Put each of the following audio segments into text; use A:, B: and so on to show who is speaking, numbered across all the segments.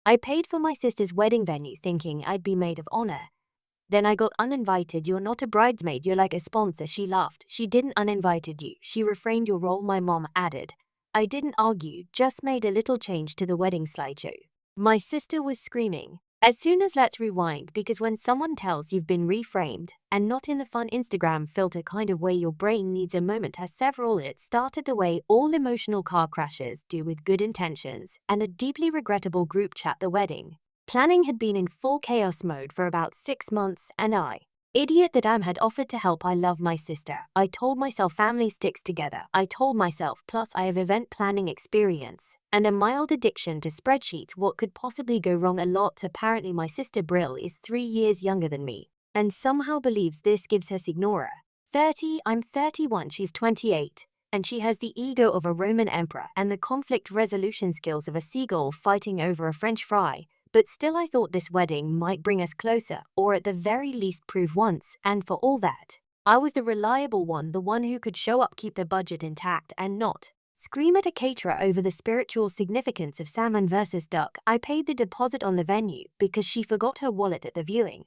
A: I paid for my sister's wedding venue thinking I'd be maid of honor. Then I got uninvited. You're not a bridesmaid, you're like a sponsor. She laughed. She didn't uninvited you. She refrained your role, my mom added. I didn't argue, just made a little change to the wedding slideshow. My sister was screaming. As soon as let's rewind, because when someone tells you've been reframed, and not in the fun Instagram filter kind of way your brain needs a moment has several, it started the way all emotional car crashes do with good intentions, and a deeply regrettable group chat. The wedding planning had been in full chaos mode for about 6 months, and idiot that had offered to help. I love my sister. I told myself family sticks together. I told myself, plus I have event planning experience and a mild addiction to spreadsheets. What could possibly go wrong? A lot. Apparently my sister Brill is 3 years younger than me and somehow believes this gives her signora 30, I'm 31, she's 28, and she has the ego of a Roman emperor and the conflict resolution skills of a seagull fighting over a French fry. But still I thought this wedding might bring us closer, or at the very least prove once and for all that I was the reliable one, the one who could show up, keep the budget intact, and not scream at a caterer over the spiritual significance of salmon versus duck. I paid the deposit on the venue because she forgot her wallet at the viewing,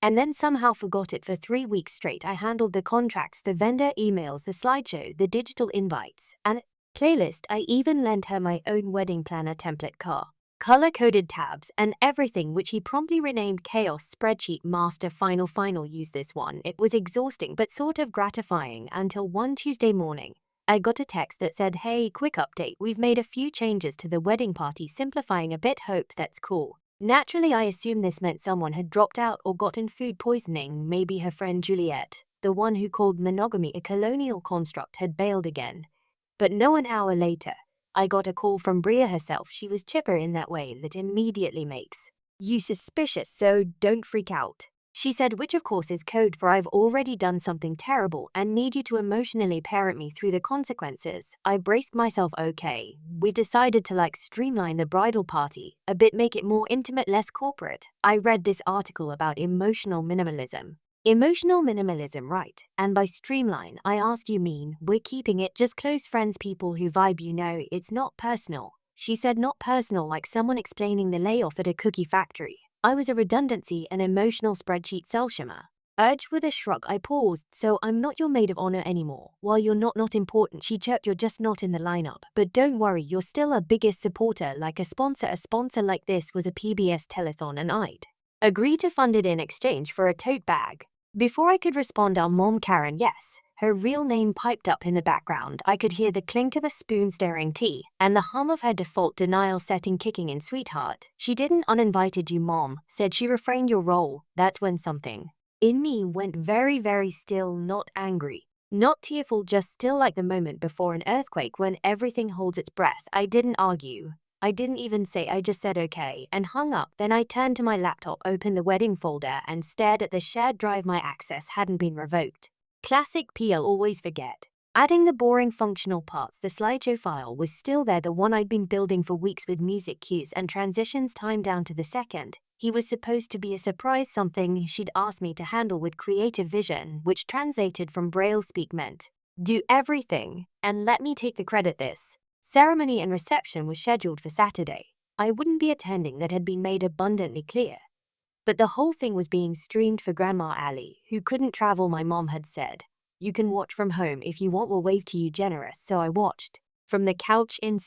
A: and then somehow forgot it for 3 weeks straight. I handled the contracts, the vendor emails, the slideshow, the digital invites, and playlist. I even lent her my own wedding planner template car, color-coded tabs, and everything, which he promptly renamed Chaos Spreadsheet Master. Final use this one. It was exhausting but sort of gratifying until one Tuesday morning. I got a text that said, hey, quick update, we've made a few changes to the wedding party, simplifying a bit, hope that's cool. Naturally, I assumed this meant someone had dropped out or gotten food poisoning. Maybe her friend Juliet, the one who called monogamy a colonial construct, had bailed again. But no, an hour later, I got a call from Bria herself. She was chipper in that way that immediately makes you suspicious, so don't freak out. She said, which of course is code for I've already done something terrible and need you to emotionally parent me through the consequences. I braced myself. Okay, we decided to streamline the bridal party a bit, make it more intimate, less corporate. I read this article about emotional minimalism. Emotional minimalism, right? And by streamline, I asked, you mean we're keeping it just close friends, people who vibe, it's not personal. She said, not personal, like someone explaining the layoff at a cookie factory. I was a redundancy, an emotional spreadsheet selshima. Urged with a shrug, I paused. So I'm not your maid of honor anymore. While you're not important, she chirped, you're just not in the lineup. But don't worry, you're still our biggest supporter, like a sponsor. A sponsor like this was a PBS telethon, and I'd agree to fund it in exchange for a tote bag. Before I could respond, our mom Karen, yes, her real name, piped up in the background. I could hear the clink of a spoon stirring tea and the hum of her default denial setting kicking in. Sweetheart, she didn't uninvited you, mom said. She refrained your role. That's when something in me went very, very still, not angry, not tearful, just still, like the moment before an earthquake when everything holds its breath. I didn't argue. I didn't even say, I just said okay and hung up. Then I turned to my laptop, opened the wedding folder, and stared at the shared drive my access hadn't been revoked. Classic PL, always forget. Adding the boring functional parts, the slideshow file was still there, the one I'd been building for weeks with music cues and transitions timed down to the second. He was supposed to be a surprise, something she'd asked me to handle with creative vision, which translated from Braille speak meant, do everything and let me take the credit. This ceremony and reception was scheduled for Saturday. I wouldn't be attending, that had been made abundantly clear. But the whole thing was being streamed for Grandma Ali, who couldn't travel. My mom had said, you can watch from home if you want, we'll wave to you generous. So I watched from the couch in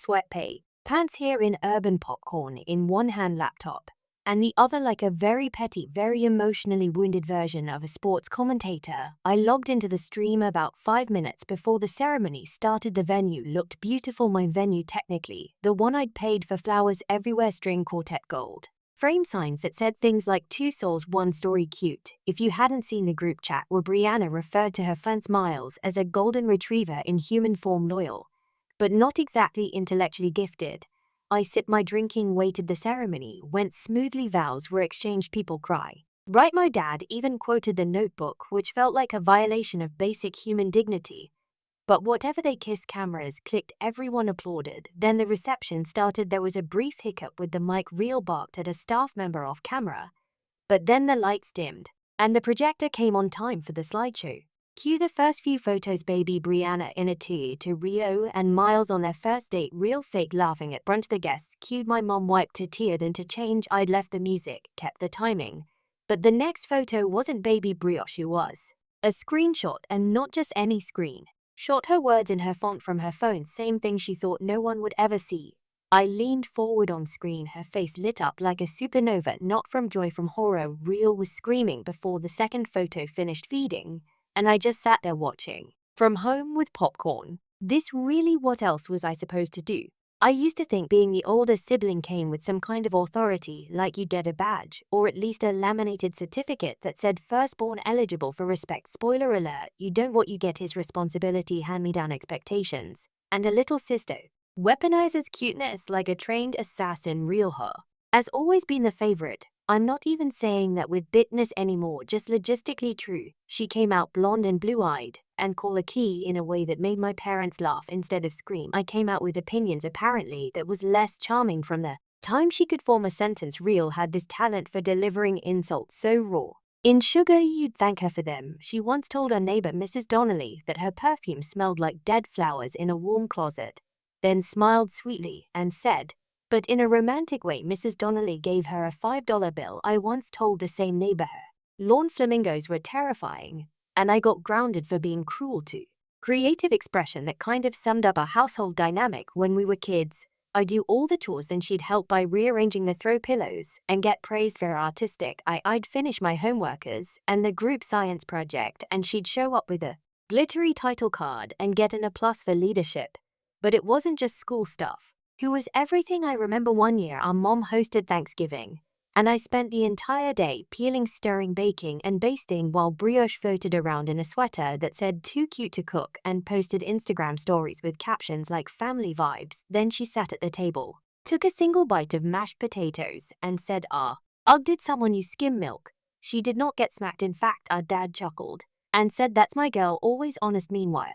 A: pants here in urban popcorn in one hand, laptop, and the other like a very petty, very emotionally wounded version of a sports commentator. I logged into the stream about 5 minutes before the ceremony started. The venue looked beautiful. My venue, technically, the one I'd paid for, flowers everywhere, string quartet gold frame signs that said things like 2 souls, 1 story, cute. If you hadn't seen the group chat where Brianna referred to her friend Miles as a golden retriever in human form, loyal, but not exactly intellectually gifted. I sipped my drinking, waited. The ceremony went smoothly. Vows were exchanged, people cry. Right, my dad even quoted the notebook, which felt like a violation of basic human dignity. But whatever they kissed, cameras clicked, everyone applauded. Then the reception started. There was a brief hiccup with the mic reel barked at a staff member off camera. But then the lights dimmed, and the projector came on time for the slideshow. Cue the first few photos, baby Brianna in a tour to Rio and Miles on their first date, real fake laughing at brunch. The guests cued my mom wiped a tear, then to change I'd left the music, kept the timing. But the next photo wasn't baby brioche, it was a screenshot, and not just any screen. Shot her words in her font from her phone, same thing she thought no one would ever see. I leaned forward on screen, her face lit up like a supernova, not from joy, from horror. Real was screaming before the second photo finished feeding, and I just sat there watching. From home with popcorn. This really, what else was I supposed to do? I used to think being the older sibling came with some kind of authority, like you'd get a badge, or at least a laminated certificate that said firstborn eligible for respect. Spoiler alert, you don't. What you get is responsibility, hand-me-down expectations, and a little sister. Weaponizes cuteness like a trained assassin. Real her has always been the favorite. I'm not even saying that with bitterness anymore, just logistically true. She came out blonde and blue-eyed, and call a key in a way that made my parents laugh instead of scream. I came out with opinions apparently that was less charming from the time she could form a sentence. Real had this talent for delivering insults so raw. In sugar, you'd thank her for them. She once told her neighbor, Mrs. Donnelly, that her perfume smelled like dead flowers in a warm closet, then smiled sweetly and said, but in a romantic way. Mrs. Donnelly gave her a $5 bill. I once told the same neighbor her lawn flamingos were terrifying, and I got grounded for being cruel to. Creative expression that kind of summed up our household dynamic when we were kids. I'd do all the chores, then she'd help by rearranging the throw pillows and get praised for artistic. I'd finish my homeworkers and the group science project, and she'd show up with a glittery title card and get an A+ for leadership. But it wasn't just school stuff. Who was everything. I remember one year our mom hosted Thanksgiving, and I spent the entire day peeling, stirring, baking, and basting while brioche floated around in a sweater that said too cute to cook, and posted Instagram stories with captions like family vibes. Then she sat at the table, took a single bite of mashed potatoes, and said, ugh, did someone use skim milk? She did not get smacked. In fact, our dad chuckled and said, that's my girl, always honest. Meanwhile,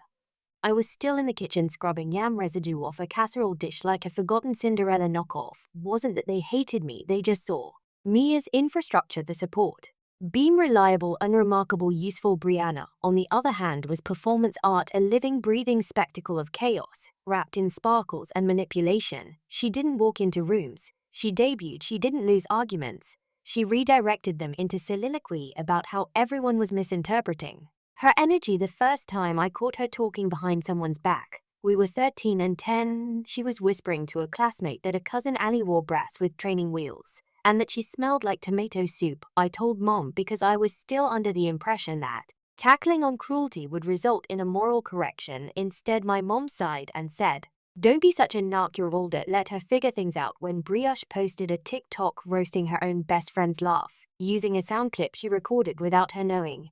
A: I was still in the kitchen scrubbing yam residue off a casserole dish like a forgotten Cinderella knockoff. Wasn't that they hated me, they just saw me as infrastructure, the support beam, reliable, unremarkable, useful. Brianna, on the other hand, was performance art, a living, breathing spectacle of chaos, wrapped in sparkles and manipulation. She didn't walk into rooms. She debuted. She didn't lose arguments. She redirected them into soliloquy about how everyone was misinterpreting her energy. The first time I caught her talking behind someone's back, we were 13 and 10, she was whispering to a classmate that a cousin Allie wore brass with training wheels, and that she smelled like tomato soup. I told mom because I was still under the impression that tackling on cruelty would result in a moral correction. Instead, my mom sighed and said, don't be such a narc, you're older, let her figure things out. When Brioche posted a TikTok roasting her own best friend's laugh, using a sound clip she recorded without her knowing,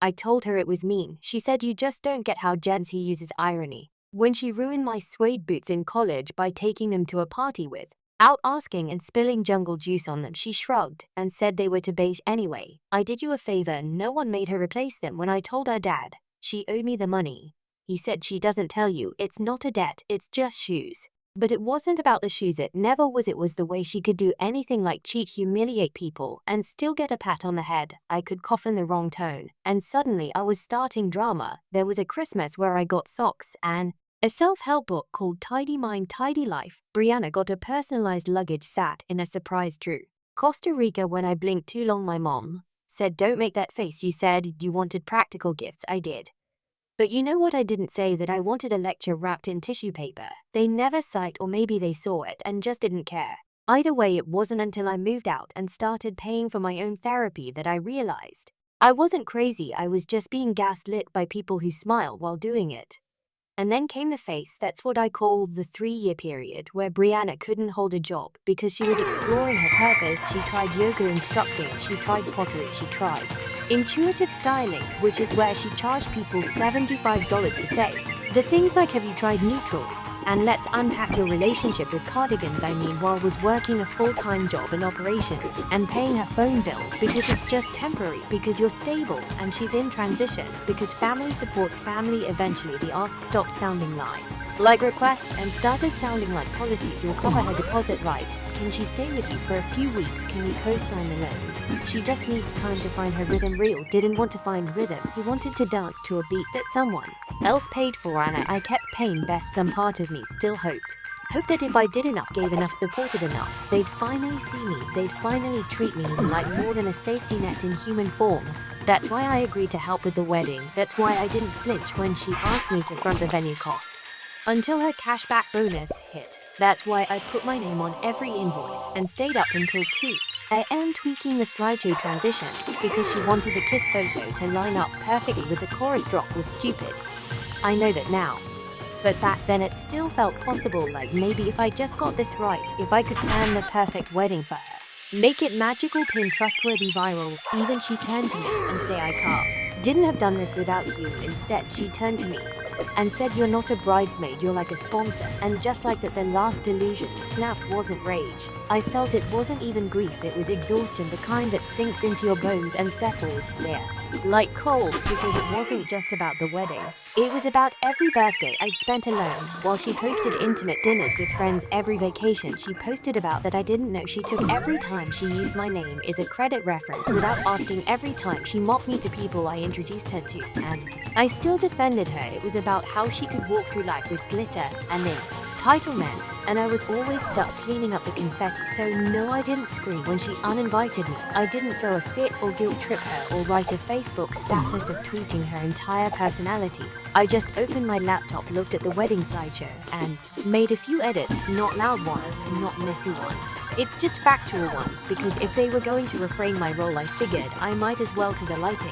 A: I told her it was mean. She said, you just don't get how Jens he uses irony. When she ruined my suede boots in college by taking them to a party without asking and spilling jungle juice on them, she shrugged and said they were to beige anyway. I did you a favor, no one made her replace them. When I told her dad she owed me the money, he said, she doesn't tell you, it's not a debt, it's just shoes. But it wasn't about the shoes, it never was. It was the way she could do anything like cheat, humiliate people, and still get a pat on the head. I could cough in the wrong tone, and suddenly I was starting drama. There was a Christmas where I got socks and a self-help book called Tidy Mind, Tidy Life. Brianna got a personalized luggage sat in a surprise true Costa Rica. When I blinked too long, my mom said, don't make that face. You said you wanted practical gifts. I did. But you know what I didn't say? That I wanted a lecture wrapped in tissue paper. They never saw it, or maybe they saw it and just didn't care. Either way, it wasn't until I moved out and started paying for my own therapy that I realized I wasn't crazy. I was just being gaslit by people who smile while doing it. And then came the phase, that's what I call the 3-year period, where Brianna couldn't hold a job because she was exploring her purpose. She tried yoga instructing, she tried pottery, she tried intuitive styling, which is where she charged people $75 to say the things like, have you tried neutrals? And let's unpack your relationship with cardigans. I meanwhile was working a full-time job in operations and paying her phone bill because it's just temporary, because you're stable, and she's in transition, because family supports family. Eventually the ask stopped sounding like like requests, and started sounding like policies. You'll cover her deposit, right? Can she stay with you for a few weeks? Can you co-sign the loan? She just needs time to find her rhythm. Real didn't want to find rhythm. He wanted to dance to a beat that someone else paid for, and I kept paying best. Some part of me still hoped that if I did enough, gave enough, supported enough, they'd finally see me, they'd finally treat me like more than a safety net in human form. That's why I agreed to help with the wedding. That's why I didn't flinch when she asked me to front the venue costs until her cashback bonus hit. That's why I put my name on every invoice and stayed up until 2 a.m. tweaking the slideshow transitions because she wanted the kiss photo to line up perfectly with the chorus drop. Was stupid. I know that now. But back then it still felt possible, like maybe if I just got this right, if I could plan the perfect wedding for her, make it magical, pin trustworthy, viral, even she turned to me and say I can't. Didn't have done this without you. Instead, she turned to me and said, you're not a bridesmaid, you're like a sponsor. And just like that, the last delusion snapped. Wasn't rage. I felt it wasn't even grief, it was exhaustion, the kind that sinks into your bones and settles there like cold, because it wasn't just about the wedding. It was about every birthday I'd spent alone, while she hosted intimate dinners with friends. Every vacation she posted about that I didn't know she took. Every time she used my name is a credit reference without asking. Every time she mocked me to people I introduced her to, and I still defended her. It was about how she could walk through life with glitter and entitlement, and I was always stuck cleaning up the confetti. So no, I didn't scream when she uninvited me. I didn't throw a fit or guilt trip her or write a Facebook status of tweeting her entire personality. I just opened my laptop, looked at the wedding slideshow, and made a few edits. Not loud ones, not messy ones. It's just factual ones, because if they were going to reframe my role, I figured I might as well to the lighting.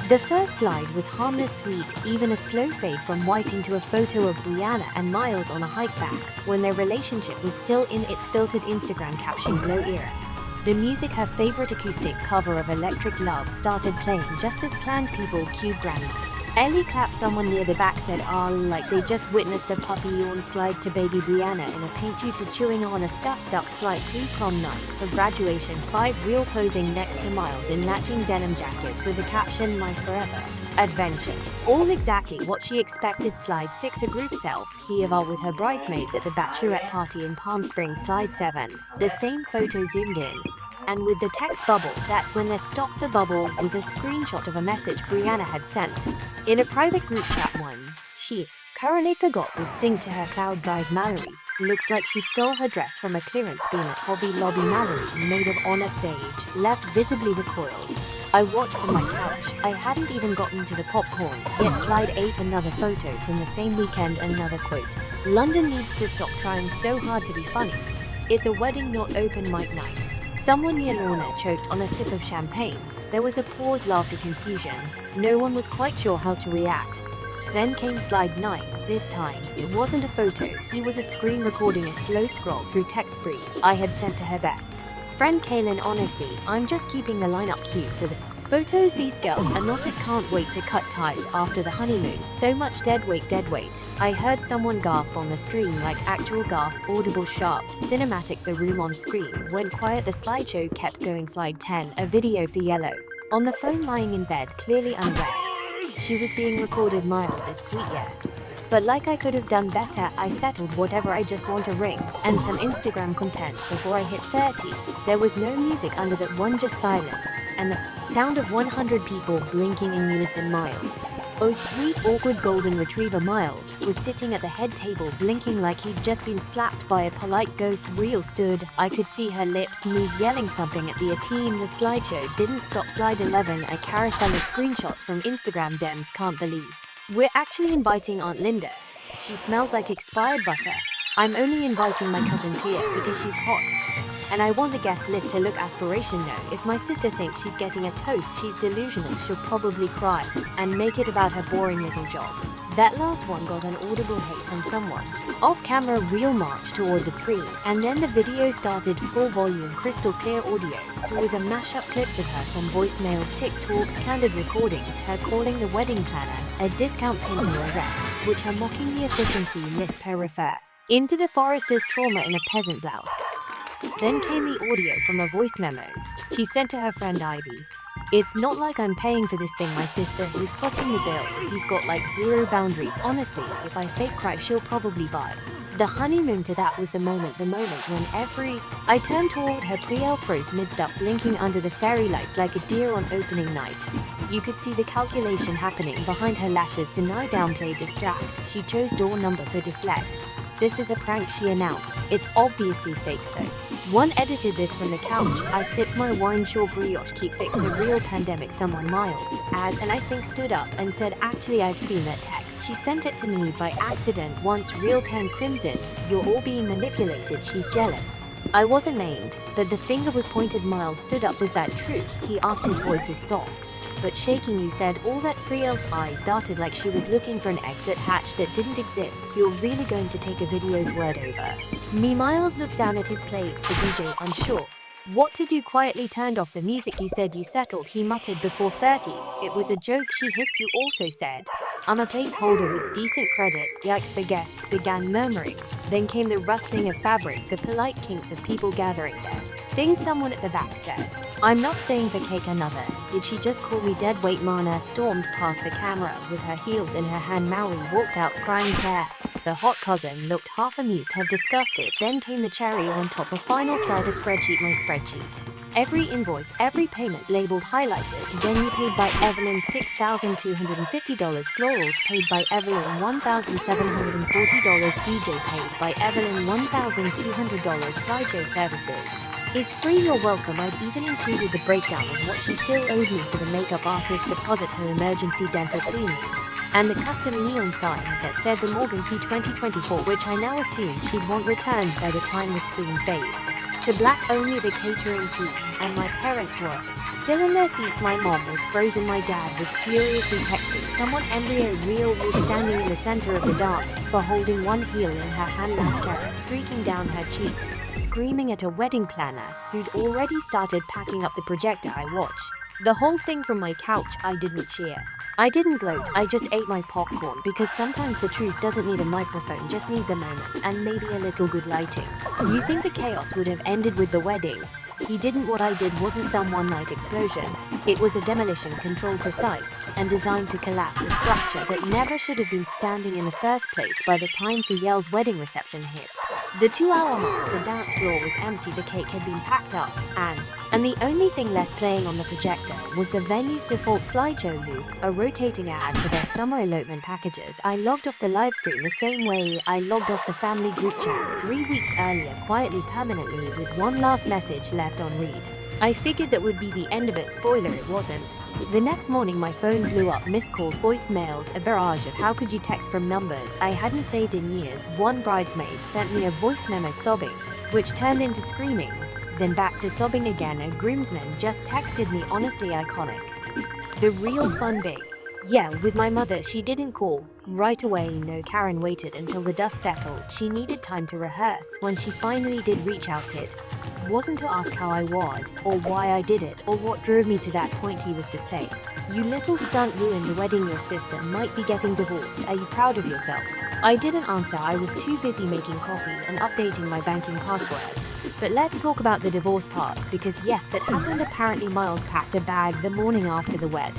A: The first slide was harmless, sweet, even a slow fade from white into a photo of Brianna and Miles on a hike back when their relationship was still in its filtered Instagram caption glow era. The music, her favorite acoustic cover of Electric Love, started playing just as planned. People cued grandma. Ellie clapped. Someone near the back said, "Ah," like they just witnessed a puppy yawn. Slide to baby Brianna in a pink tutu chewing on a stuffed duck. Slide 3 prom night for graduation. 5 real posing next to Miles in matching denim jackets with the caption "My Forever Adventure." All exactly what she expected. Slide 6 a group selfie of all with her bridesmaids at the bachelorette party in Palm Springs. Slide 7 the same photo zoomed in, and with the text bubble. That's when they stopped. The bubble was a screenshot of a message Brianna had sent in a private group chat. One she currently forgot was synced to her cloud drive. Mallory looks like she stole her dress from a clearance bin at Hobby Lobby. Mallory, maid of honor stage, left visibly recoiled. I watched from my couch. I hadn't even gotten to the popcorn yet. Slide 8 another photo from the same weekend. Another quote: "London needs to stop trying so hard to be funny. It's a wedding, not open mic night." Someone near Lorna choked on a sip of champagne. There was a pause, laughter, confusion. No one was quite sure how to react. Then came slide 9. This time, it wasn't a photo. It was a screen recording, a slow scroll through text spree I had sent to her best friend Kaylin. "Honestly, I'm just keeping the lineup cute for the photos. These girls are not. I can't wait to cut ties after the honeymoon. So much dead weight, dead weight." I heard someone gasp on the stream, like actual gasp, audible, sharp, cinematic. The room on screen went quiet. The slideshow kept going. Slide 10 a video for Yellow on the phone, lying in bed, clearly unaware she was being recorded. Miles is sweet, yeah, but like I could have done better. I settled whatever. I just want a ring and some Instagram content before I hit 30. There was no music under that one, just silence and the sound of 100 people blinking in unison. Miles, oh sweet awkward golden retriever Miles, was sitting at the head table blinking like he'd just been slapped by a polite ghost. Real stood. I could see her lips move, yelling something at the team. The slideshow didn't stop. Slide 11 a carousel of screenshots from Instagram. Dems can't believe we're actually inviting Aunt Linda. She smells like expired butter. I'm only inviting my cousin Clea because she's hot. And I want the guest list to look aspiration. No, if my sister thinks she's getting a toast, she's delusional. She'll probably cry and make it about her boring little job. That last one got an audible hate from someone. Off camera, Real marched toward the screen, and then the video started. Full volume, crystal clear audio. It was a mashup, clips of her from voicemails, TikToks, candid recordings, her calling the wedding planner a discount pin to her dress, which her mocking the efficiency lisp her refer into the forester's trauma in a peasant blouse. Then came the audio from her voice memos she sent to her friend Ivy. It's not like I'm paying for this thing, my sister. He's footing the bill. He's got like zero boundaries. Honestly, if I fake cry, she'll probably buy. The honeymoon to that was the moment when I turned toward her. Priel froze mid-step, blinking under the fairy lights like a deer on opening night. You could see the calculation happening behind her lashes. Deny, downplay, distract. She chose door number for deflect. This is a prank, she announced. It's obviously fake, so. One edited this from the couch. I sip my wine, short brioche, keep fix the real pandemic. Someone Miles, and I think stood up and said, actually I've seen that text. She sent it to me by accident once. Real 10 crimson. You're all being manipulated. She's jealous. I wasn't named, but the finger was pointed. Miles stood up. Was that true? He asked. His voice was soft but shaking. You said all that. Friel's eyes darted like she was looking for an exit hatch that didn't exist. You're really going to take a video's word over me? Miles looked down at his plate, the DJ unsure what to do, quietly turned off the music. You said you settled, he muttered. Before 30. It was a joke, she hissed. You also said, I'm a placeholder with decent credit. Yikes, the guests began murmuring. Then came the rustling of fabric, the polite kinks of people gathering there. Things someone at the back said. I'm not staying for cake. Another. Did she just call me dead? Wait. Mana stormed past the camera with her heels in her hand. Maui walked out crying. Claire, the hot cousin, looked half amused, half disgusted. Then came the cherry on top. A final side, a spreadsheet. My spreadsheet. Every invoice, every payment labeled highlighted. Venue paid by Evelyn $6,250. Florals paid by Evelyn $1,740. DJ paid by Evelyn $1,200. Slideshow services is free. You're welcome. I've even included the breakdown of what she still owed me for the makeup artist deposit, her emergency dental cleaning, and the custom neon sign that said the Morgans Who 2024, which I now assume she'd want returned by the time the screen fades to black. Only the catering team and my parents were still in their seats. My mom was frozen. My dad was furiously texting someone. Embryo Real was standing in the center of the dance for holding one heel in her hand, mascara streaking down her cheeks, screaming at a wedding planner who'd already started packing up the projector. I watched the whole thing from my couch. I didn't cheer. I didn't gloat. I just ate my popcorn, because sometimes the truth doesn't need a microphone, just needs a moment and maybe a little good lighting. You think the chaos would have ended with the wedding? He didn't. What I did wasn't some one-night explosion. It was a demolition control, precise and designed to collapse a structure that never should have been standing in the first place. By the time Fiel's wedding reception hit the 2-hour mark, the dance floor was empty, the cake had been packed up, and the only thing left playing on the projector was the venue's default slideshow loop, a rotating ad for their summer elopement packages. I logged off the live stream the same way I logged off the family group chat 3 weeks earlier, quietly, permanently, with one last message left on read. I figured that would be the end of it. Spoiler, it wasn't. The next morning my phone blew up. Missed calls, voicemails, a barrage of how could you text from numbers I hadn't saved in years. One bridesmaid sent me a voice memo sobbing, which turned into screaming, then back to sobbing again. A groomsman just texted me. Honestly iconic. The real fun big. Yeah, with my mother, she didn't call right away. No, Karen waited until the dust settled. She needed time to rehearse. When she finally did reach out, it wasn't to ask how I was, or why I did it, or what drove me to that point. He was to say, you little stunt ruined the wedding. Your sister might be getting divorced. Are you proud of yourself? I didn't answer. I was too busy making coffee and updating my banking passwords. But let's talk about the divorce part, because yes, that happened. Apparently Miles packed a bag the morning after the wed.